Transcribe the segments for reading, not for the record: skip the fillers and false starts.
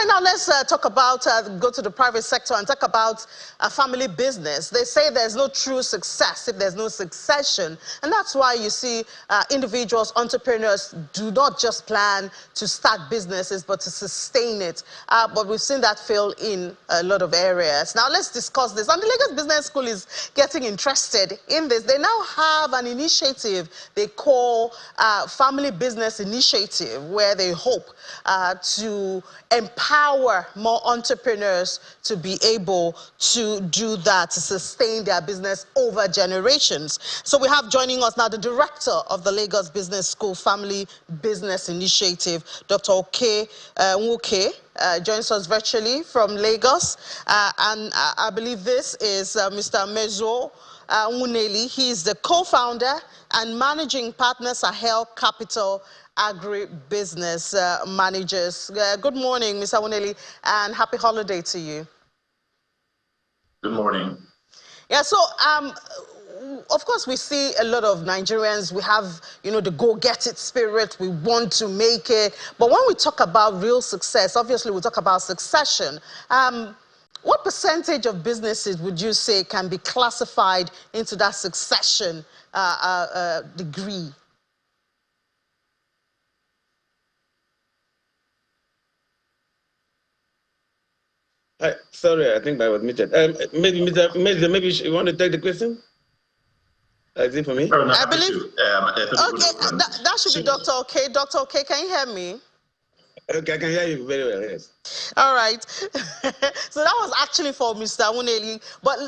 right, now let's talk about, go to the private sector and talk about family business. They say there's no true success if there's no succession. And that's why you see individuals, entrepreneurs do not just plan to start businesses, but to sustain it. But we've seen that fail in a lot of areas. Now let's discuss this. And the Lagos Business School is getting interested in this. They now have an initiative they call Family Business Initiative, where they hope to empower more entrepreneurs to be able to do that, to sustain their business over generations. So we have joining us now the director of the Lagos Business School Family Business Initiative, Dr. Oke Nwoke, joins us virtually from Lagos. And I believe this is Mr. Mezo Nwuneli. He is the co-founder and managing partner, Sahel Capital Agribusiness Managers. Good morning, Mr. Nwuneli, and happy holiday to you. Good morning. Yeah, so of course we see a lot of Nigerians, we have, you know, the go-get-it spirit, we want to make it. But when we talk about real success, obviously we talk about succession. What percentage of businesses would you say can be classified into that succession degree? Sorry, I think I was muted. Maybe you want to take the question? Is it for me? I believe. Okay, that should be Dr. Oke. Dr. Oke, can you hear me? Okay, I can hear you very well, yes. All right. So that was actually for Mr. Nwuneli. But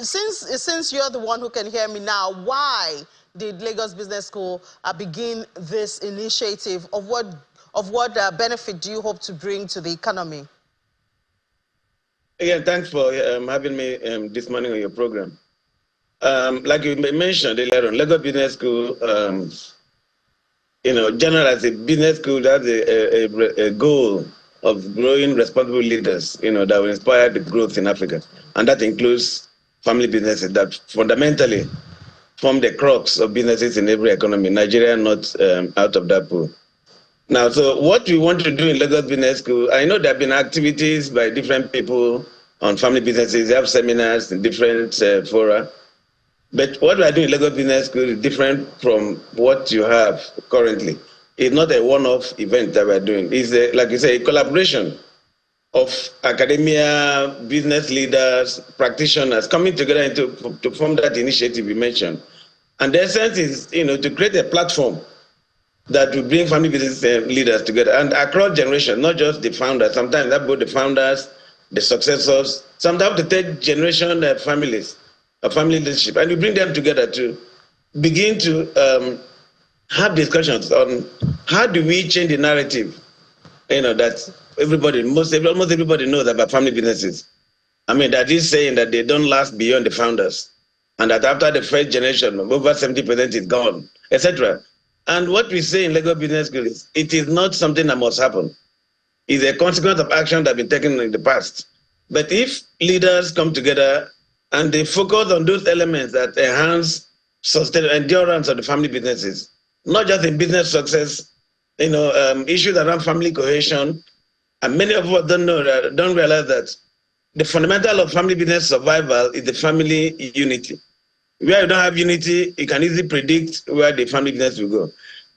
since you're the one who can hear me now, why did Lagos Business School begin this initiative? Of what benefit do you hope to bring to the economy? Again, thanks for having me this morning on your program. Like you mentioned earlier on, Lagos Business School, generally as a business school, that's a goal of growing responsible leaders, that will inspire the growth in Africa. And that includes family businesses that fundamentally form the crux of businesses in every economy, Nigeria not out of that pool. Now, so what we want to do in Lagos Business School, I know there have been activities by different people on family businesses. They have seminars in different fora. But what we are doing in Lagos Business School is different from what you have currently. It's not a one-off event that we're doing. It's, like you say, a collaboration of academia, business leaders, practitioners coming together to form that initiative you mentioned. And the essence is, to create a platform that will bring family business leaders together and across generations, not just the founders. Sometimes that both the founders, the successors, sometimes the third generation families, family leadership, and we bring them together to begin to have discussions on how do we change the narrative, that almost everybody knows about family businesses. I mean, that is saying that they don't last beyond the founders, and that after the first generation, over 70% is gone, etc. And what we say in Lagos Business School is, it is not something that must happen. It's a consequence of action that has been taken in the past. But if leaders come together and they focus on those elements that enhance sustainable endurance of the family businesses, not just in business success, issues around family cohesion, and many of us don't realize that the fundamental of family business survival is the family unity. Where you don't have unity, you can easily predict where the family business will go.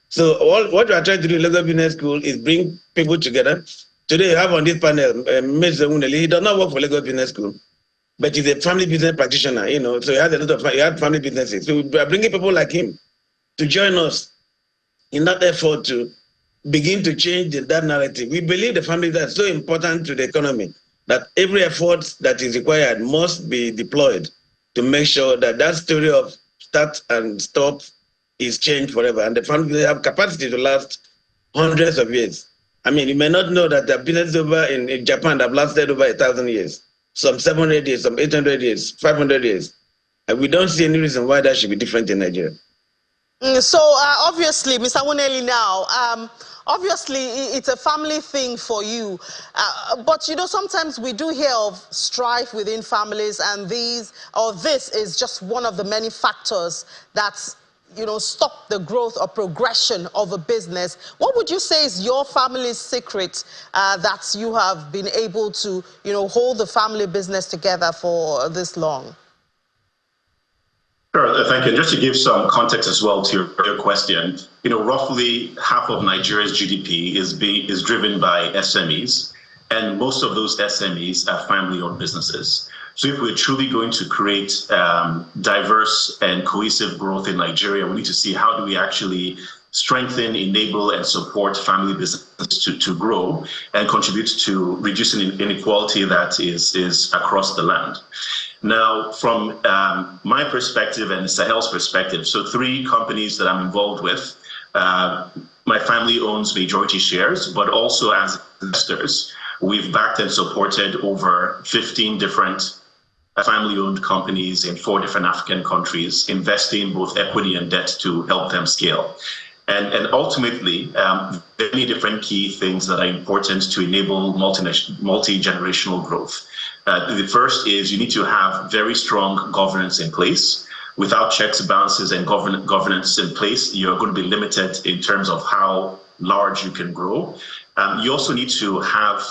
So what we are trying to do in Lagos Business School is bring people together. Today you have on this panel, Mr. Nwuneli. He does not work for Lagos Business School, but he's a family business practitioner, so he has a lot of family businesses. So we are bringing people like him to join us in that effort to begin to change that narrative. We believe the family is so important to the economy that every effort that is required must be deployed to make sure that that story of start and stop is changed forever. And the family have capacity to last hundreds of years. I mean, you may not know that the business over in Japan have lasted over 1,000 years, some 700 years, some 800 years, 500 years. And we don't see any reason why that should be different in Nigeria. So obviously, Mr. Nwuneli now, obviously it's a family thing for you. But sometimes we do hear of strife within families, and this is just one of the many factors that stop the growth or progression of a business. What would you say is your family's secret that you have been able to, hold the family business together for this long? Sure, thank you. Just to give some context as well to your question, roughly half of Nigeria's GDP is driven by SMEs, and most of those SMEs are family-owned businesses. So if we're truly going to create diverse and cohesive growth in Nigeria, we need to see how do we actually strengthen, enable, and support family businesses to grow and contribute to reducing inequality that is across the land. Now, from my perspective and Sahel's perspective, so 3 companies that I'm involved with, my family owns majority shares, but also as investors, we've backed and supported over 15 different family-owned companies in 4 different African countries, investing both equity and debt to help them scale. And ultimately, many different key things that are important to enable multi-generational growth. The first is you need to have very strong governance in place. Without checks, balances, and governance in place, you're going to be limited in terms of how large you can grow. You also need to have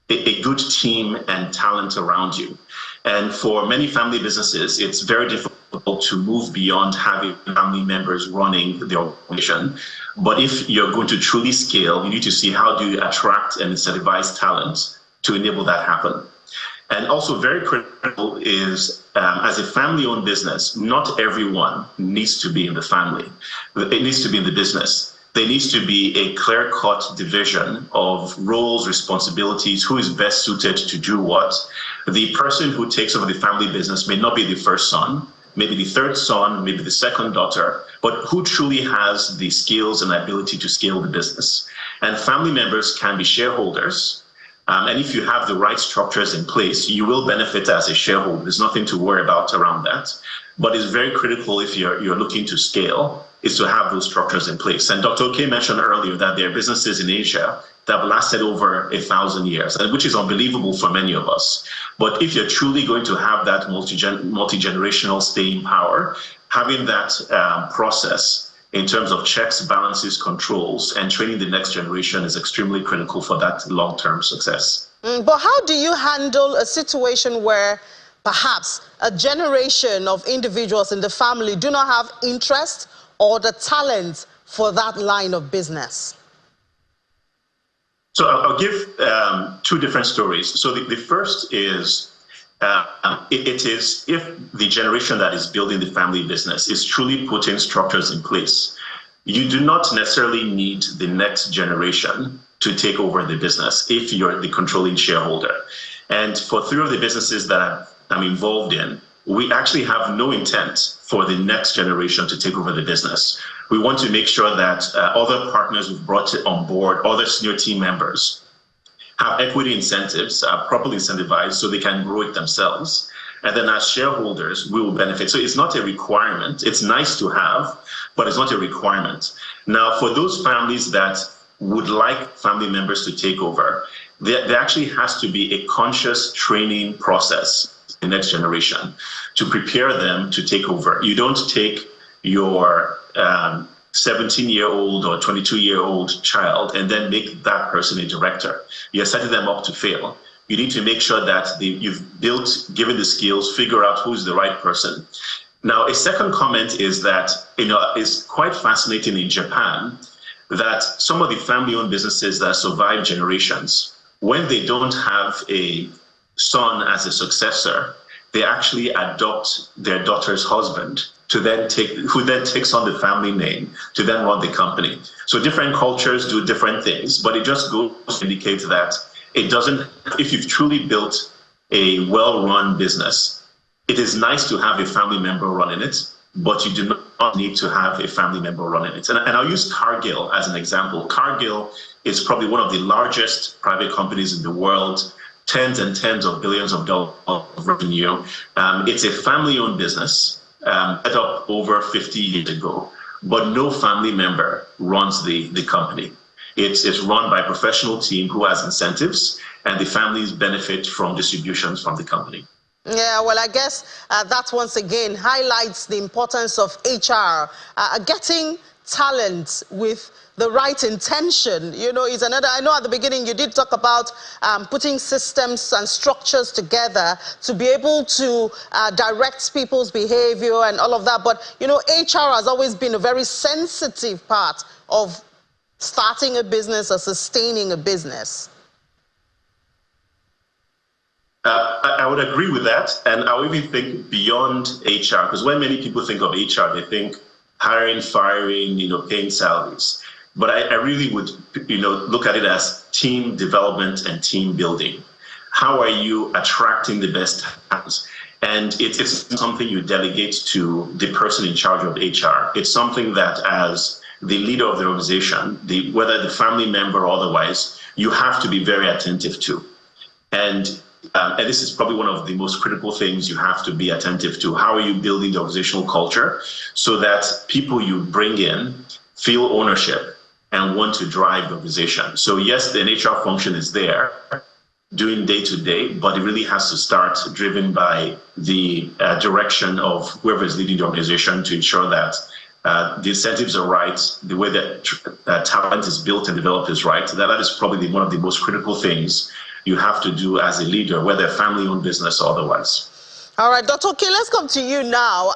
a good team and talent around you. And for many family businesses, it's very difficult to move beyond having family members running the organization. But if you're going to truly scale, you need to see how do you attract and incentivize talent to enable that happen. And also very critical is, as a family-owned business, not everyone needs to be in the family. It needs to be in the business. There needs to be a clear-cut division of roles, responsibilities, who is best suited to do what. The person who takes over the family business may not be the first son, maybe the third son, maybe the second daughter, but who truly has the skills and ability to scale the business. And family members can be shareholders. And if you have the right structures in place, you will benefit as a shareholder. There's nothing to worry about around that. But it's very critical if you're looking to scale, is to have those structures in place. And Dr. Oke mentioned earlier that there are businesses in Asia that have lasted over 1,000 years, which is unbelievable for many of us. But if you're truly going to have that multi-generational staying power, having that process in terms of checks, balances, controls, and training the next generation is extremely critical for that long-term success. But how do you handle a situation where perhaps a generation of individuals in the family do not have interest or the talent for that line of business? So I'll give 2 different stories. So the first is, it is if the generation that is building the family business is truly putting structures in place, you do not necessarily need the next generation to take over the business if you're the controlling shareholder. And for 3 of the businesses that I'm involved in, we actually have no intent for the next generation to take over the business. We want to make sure that other partners we've brought on board, other senior team members, have equity incentives, are properly incentivized so they can grow it themselves. And then as shareholders, we will benefit. So it's not a requirement. It's nice to have, but it's not a requirement. Now, for those families that would like family members to take over, there actually has to be a conscious training process in the next generation to prepare them to take over. You don't take your 17-year-old or 22-year-old child and then make that person a director. You're setting them up to fail. You need to make sure that you've built, given the skills, figure out who's the right person. Now, a second comment is that, it's quite fascinating in Japan that some of the family-owned businesses that survive generations, when they don't have a son as a successor, they actually adopt their daughter's husband who then takes on the family name to then run the company. So different cultures do different things, but it just goes to indicate that it doesn't, if you've truly built a well-run business, it is nice to have a family member running it, but you do not need to have a family member running it. And I'll use Cargill as an example. Cargill is probably one of the largest private companies in the world, tens and tens of billions of dollars of revenue. It's a family-owned business, set up over 50 years ago, but no family member runs the company. It's run by a professional team who has incentives, and the families benefit from distributions from the company. Yeah, well, I guess that once again highlights the importance of HR, getting talent with the right intention. You know, is another. I know at the beginning you did talk about putting systems and structures together to be able to direct people's behavior and all of that. But, you know, HR has always been a very sensitive part of starting a business or sustaining a business. I would agree with that, and I would even think beyond HR, because when many people think of HR, they think hiring, firing, paying salaries. But I really would, look at it as team development and team building. How are you attracting the best talents? And it's something you delegate to the person in charge of HR. It's something that, as the leader of the organization, whether the family member or otherwise, you have to be very attentive to. And this is probably one of the most critical things you have to be attentive to. How are you building the organizational culture so that people you bring in feel ownership and want to drive the organization? So yes, the HR function is there doing day to day, but it really has to start driven by the direction of whoever is leading the organization to ensure that the incentives are right, the way that talent is built and developed is right. That is probably one of the most critical things you have to do as a leader, whether family-owned business or otherwise. All right, Dr. K, let's come to you now.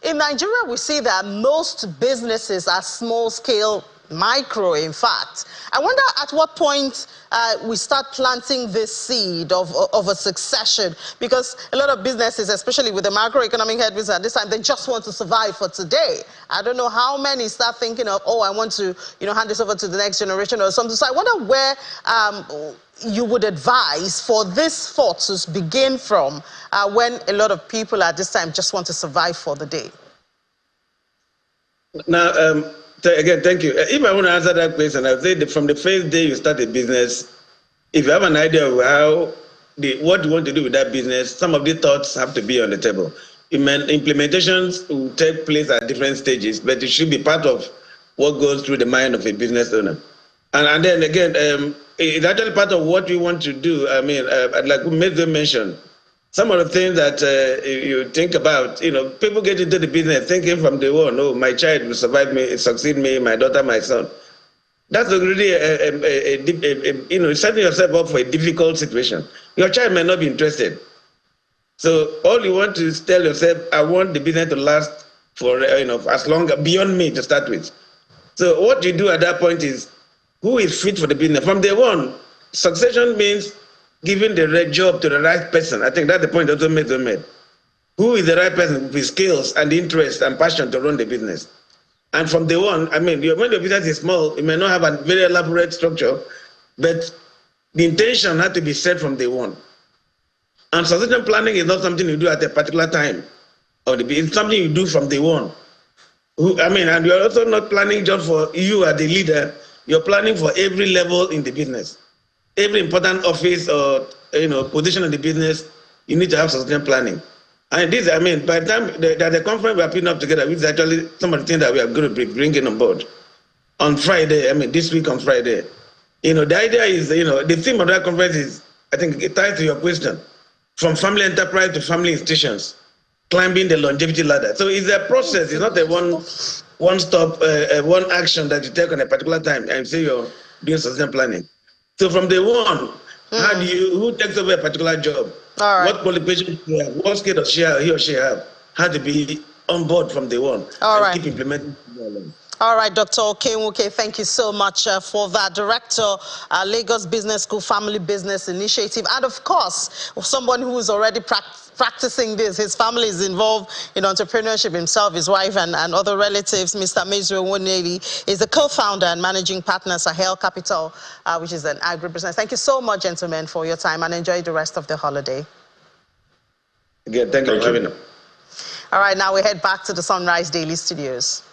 In Nigeria, we see that most businesses are small-scale, micro, in fact. I wonder at what point we start planting this seed of a succession, because a lot of businesses, especially with the macroeconomic headwinds at this time, they just want to survive for today. I don't know how many start thinking of, oh, I want to, hand this over to the next generation or something. So I wonder where you would advise for this thought to begin from when a lot of people at this time just want to survive for the day. Now, again, thank you. If I want to answer that question, I would say that from the first day you start a business, if you have an idea of what you want to do with that business, some of the thoughts have to be on the table. Implementations will take place at different stages, but it should be part of what goes through the mind of a business owner. And then again, it's actually part of what we want to do. I mean, like we made them mention, some of the things that you think about, people get into the business thinking from day one, oh, my child will survive me, succeed me, my daughter, my son. That's already setting yourself up for a difficult situation. Your child may not be interested. So all you want to is tell yourself, I want the business to last for, as long, beyond me to start with. So what you do at that point is, who is fit for the business? From day one, succession means giving the right job to the right person. I think that's the point that was made. Who is the right person with skills and interest and passion to run the business? And from day one, I mean, when the business is small, it may not have a very elaborate structure, but the intention had to be set from day one. And succession planning is not something you do at a particular time of the business. It's something you do from day one. And you're also not planning just for you as the leader. You're planning for every level in the business. Every important office or position in the business, you need to have succession planning. And this, by the time the conference we are putting up together, which is actually some of the things that we are going to be bringing on board on Friday. This week on Friday. The idea is, the theme of that conference is, I think it ties to your question, from family enterprise to family institutions, climbing the longevity ladder. So it's a process. It's not a one-stop, one action that you take on a particular time and say you're doing succession planning. So from day one, who takes over a particular job? All right. What qualifications do you have? What skill does he or she have? How to be on board from day one. All right. Keep implementing. All right, Dr. Okenwoke, thank you so much for that. Director, Lagos Business School Family Business Initiative. And of course, someone who is already practicing this, his family is involved in entrepreneurship himself, his wife and other relatives. Mr. Mezue Woneli is the co-founder and managing partner, Sahel Capital, which is an agribusiness. Thank you so much, gentlemen, for your time, and enjoy the rest of the holiday. Again, thank you for having us. All right, now we head back to the Sunrise Daily Studios.